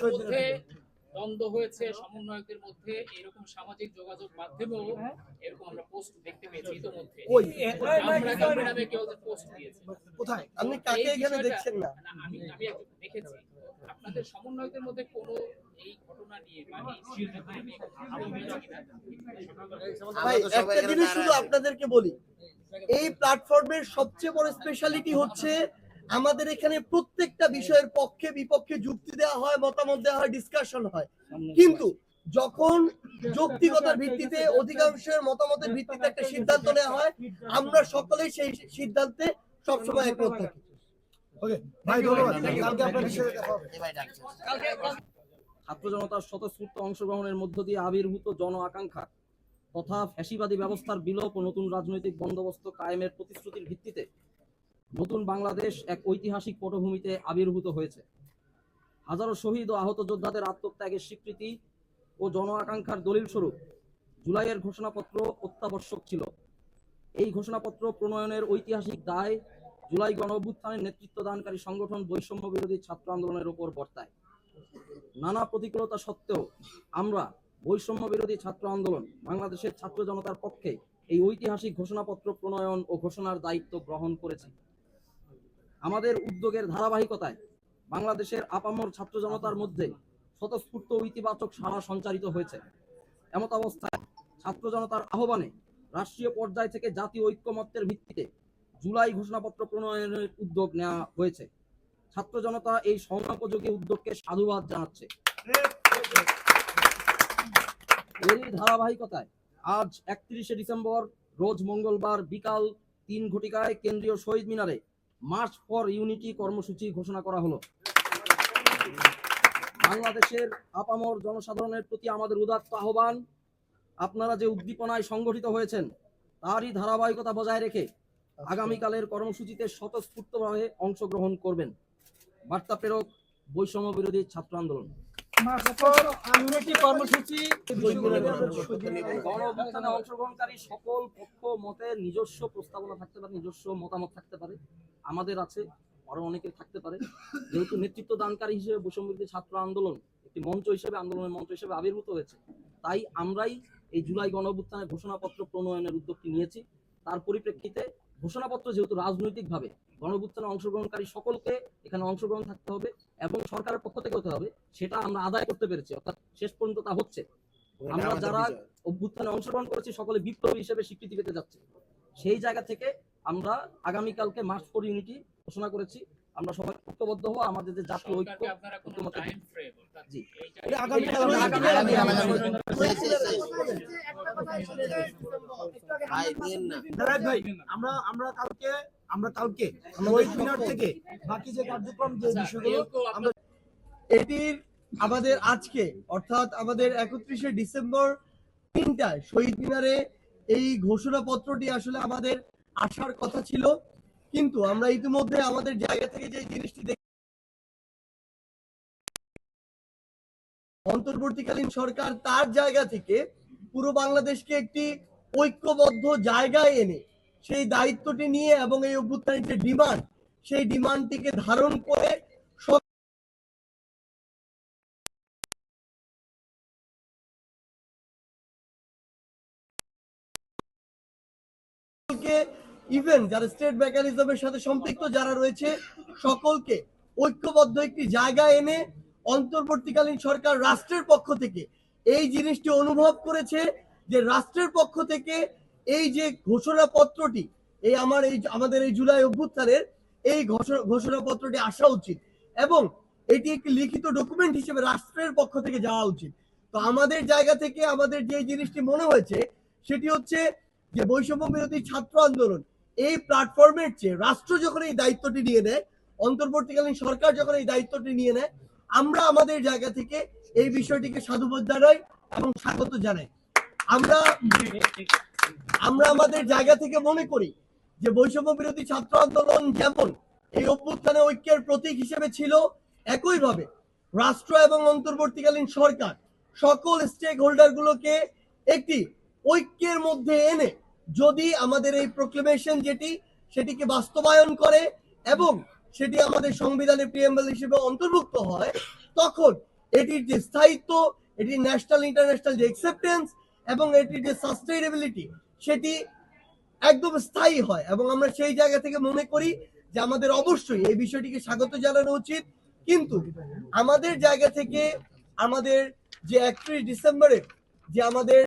মধ্যে দ্বন্দ্ব হয়েছে, সমন্বয়কদের মধ্যে এরকম সামাজিক যোগাযোগ মাধ্যমেও এরকম আমরা পোস্ট দেখতে পেয়েছি ইতোমধ্যে। আমরা নামে কেউ পোস্ট দিয়েছে। কোথায় আপনি কাকে এখানে দেখছেন না? আমি দেখেছি আপনাদের সমন্বয়কদের মধ্যে কোনো এই ঘটনা নিয়ে বা এই ইস্যুটা নিয়ে ভাই একটা জিনিস শুধু আপনাদেরকে বলি, এই প্ল্যাটফর্মের সবচেয়ে বড় স্পেশালিটি হচ্ছে আমাদের এখানে প্রত্যেকটা বিষয়ের পক্ষে বিপক্ষে যুক্তি দেওয়া হয়, মতামত দেওয়া হয়, ডিসকাশন হয়, কিন্তু যখন যৌক্তিকতার ভিত্তিতে অধিকাংশের মতামতের ভিত্তিতে একটা সিদ্ধান্ত নেওয়া হয়, আমরা সকলেই সেই সিদ্ধান্তে সবসময় একমত থাকি। ওকে ভাই, ধন্যবাদ। কালকে আপনার বিষয়ে দেখা হবে। ছাত্র জনতার স্বতঃস্ফূর্ত অংশগ্রহণের মধ্য দিয়ে আবির্ভূত জন আকাঙ্ক্ষা তথা ফ্যাসিবাদী ব্যবস্থার বিলোপ ও নতুন রাজনৈতিক বন্দোবস্ত কায়েমের প্রতিশ্রুতির ভিত্তিতে নতুন বাংলাদেশ এক ঐতিহাসিক পটভূমিতে আবির্ভূত হয়েছে। হাজারো শহীদ ও আহত যোদ্ধাদের আত্মত্যাগের স্বীকৃতি ও জন আকাঙ্ক্ষার দলিল স্বরূপ জুলাইয়ের ঘোষণাপত্র অত্যাবশ্যক ছিল। এই ঘোষণাপত্র প্রণয়নের ঐতিহাসিক দায় জুলাই গণ অভ্যুত্থানের নেতৃত্ব দানকারী সংগঠন বৈষম্য বিরোধী ছাত্র আন্দোলনের উপর বর্তায়। নানা প্রতিকূলতা সত্ত্বেও আমরা বৈষম্য বিরোধী ছাত্র আন্দোলন বাংলাদেশের ছাত্র জনতার পক্ষে এই ঐতিহাসিক ঘোষণাপত্র প্রণয়ন ও ঘোষণার দায়িত্ব গ্রহণ করেছি। আমাদের উদ্যোগের ধারাবাহিকতায় বাংলাদেশের আপামর ছাত্র জনতার মধ্যে স্বতঃস্ফূর্ত ইতিবাচক সাড়া সঞ্চারিত হয়েছে। এমত অবস্থায় ছাত্র জনতার আহ্বানে রাষ্ট্রীয় পর্যায় থেকে জাতীয় ঐক্যমত্যের ভিত্তিতে জুলাই ঘোষণাপত্র প্রণয়নের উদ্যোগ নেওয়া হয়েছে। ছাত্র জনতা এই সময়োপযোগী উদ্যোগকে সাধুবাদ জানাচ্ছে। এরই ধারাবাহিকতায় আজ 31শে ডিসেম্বর রোজ মঙ্গলবার বিকাল 3 ঘটিকায় কেন্দ্রীয় শহীদ মিনারে মার্চ ফর ইউনিটি কর্মসূচি ঘোষণা করা হলো। বাংলাদেশের আপামর জনসাধারণের প্রতি আমাদের উদাত্ত আহ্বান, আপনারা যে উদ্দীপনায় সংগঠিত হয়েছেন তারই ধারাবাহিকতা বজায় রেখে আগামীকালের কর্মসূচিতে স্বতঃস্ফূর্তভাবে অংশগ্রহণ করবেন। বার্তা প্রেরক বৈষম্য বিরোধী ছাত্র আন্দোলন। অংশগ্রহণকারী সকল পক্ষ মতের নিজস্ব প্রস্তাবনা থাকতে পারে, নিজস্ব মতামত থাকতে পারে, আমাদের আছে, আরো অনেকের থাকতে পারে। যেহেতু নেতৃত্ব দানকারী হিসেবে বৈষম্য বিরোধী ছাত্র আন্দোলন একটি মঞ্চ হিসেবে, আন্দোলনের মঞ্চ হিসেবে আবির্ভূত হয়েছে, তাই আমরাই এই জুলাই গণ অভ্যুত্থানের ঘোষণাপত্র প্রণয়নের উদ্যোগটি নিয়েছি। তার পরিপ্রেক্ষিতে ঘোষণাপত্র যেহেতু রাজনৈতিকভাবে গণ অভ্যুত্থানে অংশগ্রহণকারী সকলকে এখানে অংশগ্রহণ থাকতে হবে এবং সরকারের পক্ষ থেকে হতে হবে, সেটা আমরা আদায় করতে পেরেছি, অর্থাৎ শেষ পর্যন্ত তা হচ্ছে। আমরা যারা অভ্যুত্থানে অংশগ্রহণ করেছি সকলে বিপ্লবী হিসেবে স্বীকৃতি পেতে যাচ্ছে। সেই জায়গা থেকে আমরা আগামীকালকে মার্চ ফর ইউনিটি ঘোষণা করেছি। আমরা সবাই ঐক্যবদ্ধ হব, আমাদের যে জাতীয় ঐক্য। আমরা কালকে শহীদ মিনার থেকে বাকি যে কার্যক্রম, যে বিষয়গুলো এটির আমাদের আজকে অর্থাৎ আমাদের 31শে ডিসেম্বর 3টায় শহীদ মিনারে এই ঘোষণাপত্রটি আসলে আমাদের আসার কথা ছিল, কিন্তু আমরা ইতিমধ্যে আমাদের জায়গা থেকে যে জিনিসটি দেখি, অন্তর্বর্তীকালীন সরকার তার জায়গা থেকে পুরো বাংলাদেশকে একটি ঐক্যবদ্ধ জায়গায় এনে সেই দায়িত্বটি নিয়ে এবং এই অভ্যুত্থানের যে ডিমান্ড, সেই ডিমান্ডটিকে ধারণ করে ইভেন যারা স্টেট মেকানিজমের সাথে সম্পৃক্ত যারা রয়েছে সকলকে ঐক্যবদ্ধ একটি জায়গায় এনে অন্তর্বর্তীকালীন সরকার রাষ্ট্রের পক্ষ থেকে এই জিনিসটি অনুভব করেছে যে রাষ্ট্রের পক্ষ থেকে এই যে ঘোষণাপত্রটি, এই আমাদের এই জুলাই অভ্যুত্থানের এই ঘোষণাপত্রটি আসা উচিত এবং এটি একটি লিখিত ডকুমেন্ট হিসেবে রাষ্ট্রের পক্ষ থেকে যাওয়া উচিত। তো আমাদের জায়গা থেকে আমাদের যে জিনিসটি মনে হয়েছে সেটি হচ্ছে যে বৈষম্য বিরোধী ছাত্র আন্দোলন এই প্ল্যাটফর্মের চেয়ে রাষ্ট্র যখন এই দায়িত্বটি নিয়ে নেয়, অন্তর্বর্তীকালীন সরকার যখন এই দায়িত্বটি নিয়ে নেয়, আমরা আমাদের জায়গা থেকে এই বিষয়টিকে সাধুবাদ জানাই এবং স্বাগত জানাই। আমরা আমাদের জায়গা থেকে মনে করি যে বৈষম্য বিরোধী ছাত্র আন্দোলন যেমন এই অভ্যুত্থানে ঐক্যের প্রতীক হিসেবে ছিল, একইভাবে রাষ্ট্র এবং অন্তর্বর্তীকালীন সরকার সকল স্টেক হোল্ডার গুলোকে একটি ঐক্যের মধ্যে এনে যদি আমাদের এই প্রক্লেমেশন সেটিকে বাস্তবায়ন করে এবং সেটি আমাদের সংবিধানে প্রিএম্বল হিসেবে অন্তর্ভুক্ত হয়, তখন এটির যে স্থায়িত্ব, এটির ন্যাশনাল ইন্টারন্যাশনাল যে অ্যাকসেপ্টেন্স এবং এটির যে সাস্টেইনেবিলিটি সেটি একদম স্থায়ী হয়। এবং আমরা সেই জায়গা থেকে মনে করি যে আমাদের অবশ্যই এই বিষয়টিকে স্বাগত জানানো উচিত। কিন্তু আমাদের জায়গা থেকে আমাদের যে 31 ডিসেম্বরে যে আমাদের